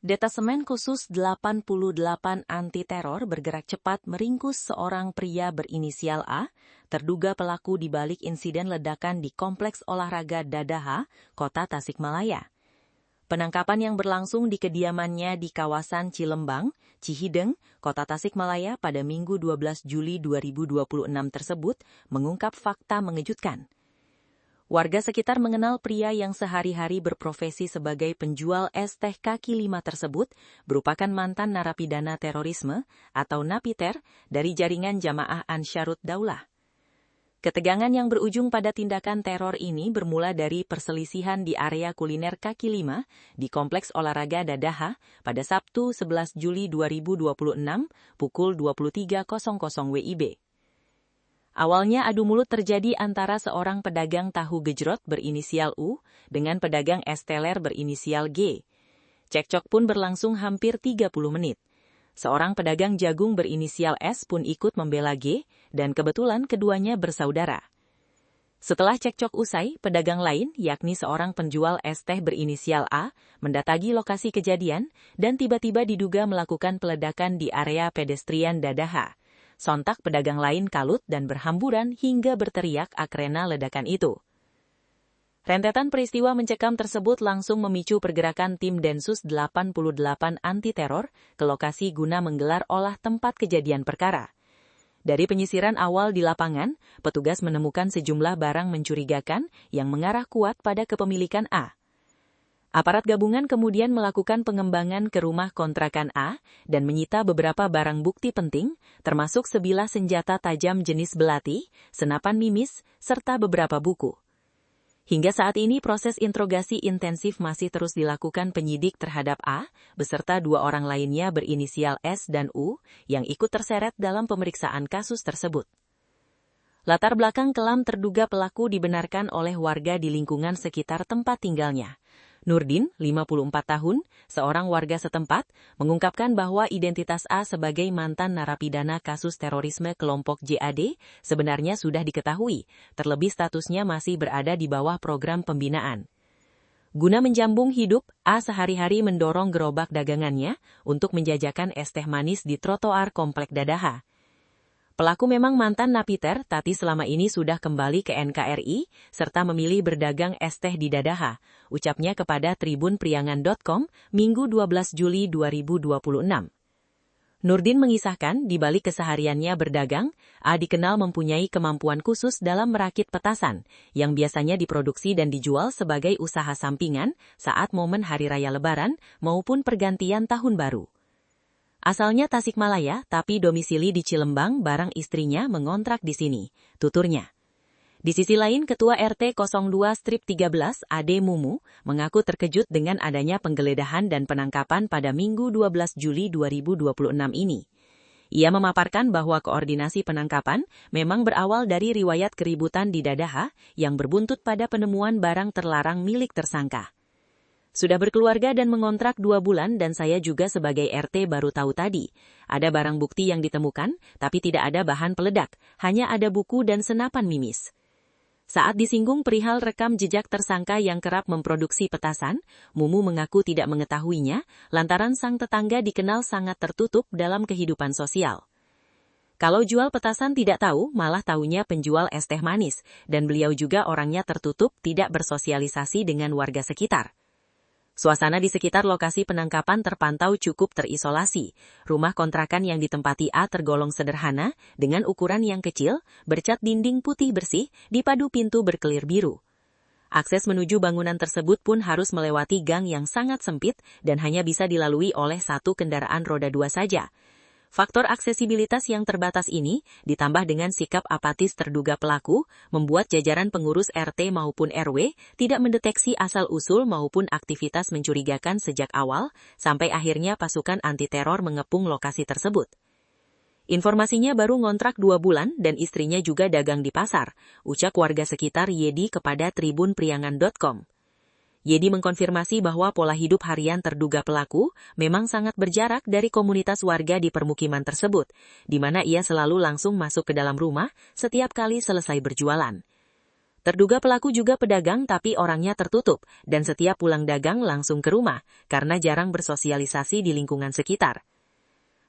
Detasemen Khusus 88 Anti Teror bergerak cepat meringkus seorang pria berinisial A, terduga pelaku di balik insiden ledakan di Kompleks Olahraga Dadaha, Kota Tasikmalaya. Penangkapan yang berlangsung di kediamannya di kawasan Cilembang, Cihideng, Kota Tasikmalaya pada Minggu 12 Juli 2026 tersebut mengungkap fakta mengejutkan. Warga sekitar mengenal pria yang sehari-hari berprofesi sebagai penjual es teh kaki lima tersebut merupakan mantan narapidana terorisme atau napiter dari jaringan Jamaah Ansharut Daulah. Ketegangan yang berujung pada tindakan teror ini bermula dari perselisihan di area kuliner kaki lima di Kompleks Olahraga Dadaha pada Sabtu 11 Juli 2026 pukul 23.00 WIB. Awalnya adu mulut terjadi antara seorang pedagang tahu gejrot berinisial U dengan pedagang es teler berinisial G. Cekcok pun berlangsung hampir 30 menit. Seorang pedagang jagung berinisial S pun ikut membela G, dan kebetulan keduanya bersaudara. Setelah cekcok usai, pedagang lain, yakni seorang penjual es teh berinisial A, mendatangi lokasi kejadian dan tiba-tiba diduga melakukan peledakan di area pedestrian Dadaha. Sontak pedagang lain kalut dan berhamburan hingga berteriak akrena ledakan itu. Rentetan peristiwa mencekam tersebut langsung memicu pergerakan tim Densus 88 Anti Teror ke lokasi guna menggelar olah tempat kejadian perkara. Dari penyisiran awal di lapangan, petugas menemukan sejumlah barang mencurigakan yang mengarah kuat pada kepemilikan A. Aparat gabungan kemudian melakukan pengembangan ke rumah kontrakan A dan menyita beberapa barang bukti penting, termasuk sebilah senjata tajam jenis belati, senapan mimis, serta beberapa buku. Hingga saat ini proses interogasi intensif masih terus dilakukan penyidik terhadap A, beserta dua orang lainnya berinisial S dan U, yang ikut terseret dalam pemeriksaan kasus tersebut. Latar belakang kelam terduga pelaku dibenarkan oleh warga di lingkungan sekitar tempat tinggalnya. Nurdin, 54 tahun, seorang warga setempat, mengungkapkan bahwa identitas A sebagai mantan narapidana kasus terorisme kelompok JAD sebenarnya sudah diketahui, terlebih statusnya masih berada di bawah program pembinaan. Guna menjambung hidup, A sehari-hari mendorong gerobak dagangannya untuk menjajakan es teh manis di trotoar Komplek Dadaha. Pelaku memang mantan napiter, tapi selama ini sudah kembali ke NKRI, serta memilih berdagang es teh di Dadaha, ucapnya kepada tribunpriangan.com, Minggu 12 Juli 2026. Nurdin mengisahkan, di balik kesehariannya berdagang, A dikenal mempunyai kemampuan khusus dalam merakit petasan, yang biasanya diproduksi dan dijual sebagai usaha sampingan saat momen Hari Raya Lebaran maupun pergantian Tahun Baru. Asalnya Tasikmalaya, tapi domisili di Cilembang barang istrinya mengontrak di sini, tuturnya. Di sisi lain, Ketua RT 02/13 Ade Mumu mengaku terkejut dengan adanya penggeledahan dan penangkapan pada Minggu 12 Juli 2026 ini. Ia memaparkan bahwa koordinasi penangkapan memang berawal dari riwayat keributan di Dadaha yang berbuntut pada penemuan barang terlarang milik tersangka. Sudah berkeluarga dan mengontrak 2 bulan dan saya juga sebagai RT baru tahu tadi. Ada barang bukti yang ditemukan, tapi tidak ada bahan peledak, hanya ada buku dan senapan mimis. Saat disinggung perihal rekam jejak tersangka yang kerap memproduksi petasan, Mumu mengaku tidak mengetahuinya, lantaran sang tetangga dikenal sangat tertutup dalam kehidupan sosial. Kalau jual petasan tidak tahu, malah tahunya penjual es teh manis, dan beliau juga orangnya tertutup tidak bersosialisasi dengan warga sekitar. Suasana di sekitar lokasi penangkapan terpantau cukup terisolasi. Rumah kontrakan yang ditempati A tergolong sederhana, dengan ukuran yang kecil, bercat dinding putih bersih, dipadu pintu berkelir biru. Akses menuju bangunan tersebut pun harus melewati gang yang sangat sempit dan hanya bisa dilalui oleh satu kendaraan roda 2 saja. Faktor aksesibilitas yang terbatas ini, ditambah dengan sikap apatis terduga pelaku, membuat jajaran pengurus RT maupun RW tidak mendeteksi asal-usul maupun aktivitas mencurigakan sejak awal, sampai akhirnya pasukan anti-teror mengepung lokasi tersebut. Informasinya baru ngontrak 2 bulan dan istrinya juga dagang di pasar, ucap warga sekitar Yedi kepada tribunpriangan.com. Yedi mengkonfirmasi bahwa pola hidup harian terduga pelaku memang sangat berjarak dari komunitas warga di permukiman tersebut, di mana ia selalu langsung masuk ke dalam rumah setiap kali selesai berjualan. Terduga pelaku juga pedagang tapi orangnya tertutup, dan setiap pulang dagang langsung ke rumah, karena jarang bersosialisasi di lingkungan sekitar.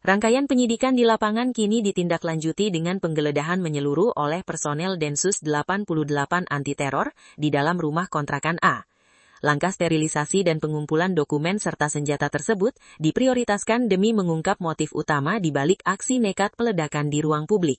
Rangkaian penyidikan di lapangan kini ditindaklanjuti dengan penggeledahan menyeluruh oleh personel Densus 88 anti teror di dalam rumah kontrakan A. Langkah sterilisasi dan pengumpulan dokumen serta senjata tersebut diprioritaskan demi mengungkap motif utama di balik aksi nekat peledakan di ruang publik.